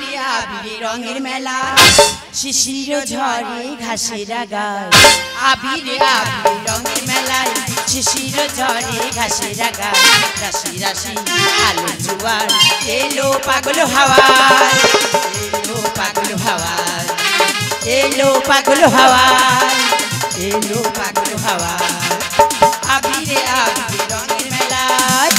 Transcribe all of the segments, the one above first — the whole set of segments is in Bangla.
আবিরে রঙের মেলা শিশির ঝরে ঘাসের গায় আবিরে রঙের মেলায় শিশির ঝরে ঘাসের গায় রাশি রাশি আলো জোয়ার এলো পাগল হাওয়ায় এলো পাগল হাওয়ায় এলো পাগল হাওয়ায় এলো পাগল হাওয়ায় আবিরে রঙের মেলায়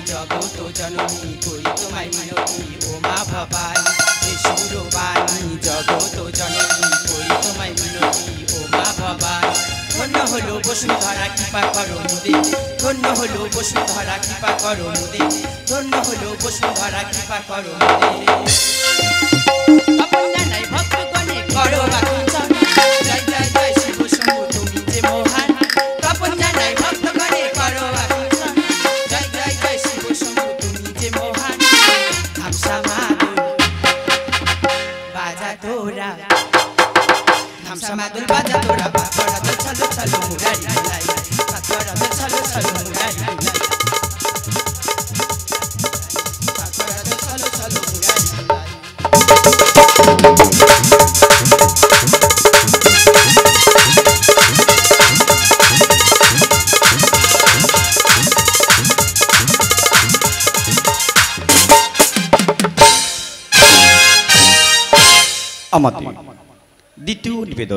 জগত জননী করি তোমায় মিনতি ও মা ভবানী হে সুরবাণী জগত জননী করি তোমায় মিনতি ও মা ভবানী ধন্য হলো বসুন্ধরা কৃপা করো মোদে ধন্য হলো বসুন্ধরা কৃপা করো মোদে ধন্য হলো বসুন্ধরা কৃপা করো মোদে আপন জানাই ভক্তগণে করো বাকুচন জয় জয় জয় শিব শম্ভু তুমি যে মহান আপন জানাই ভক্তগণে করো বাকুচন জয় জয় জয় শিব শম্ভু তুমি যে মহান ধামসা মাদুল বাজা তোরা ধামসা মাদুল বাজা তোরা পাথরা তো চলো চলো মুরারি লাই পাথরা তো চলো চলো মুরারি লাই পাথরা তো চলো চলো মুরারি লাই আমাদের দ্বিতীয় নিবেদন।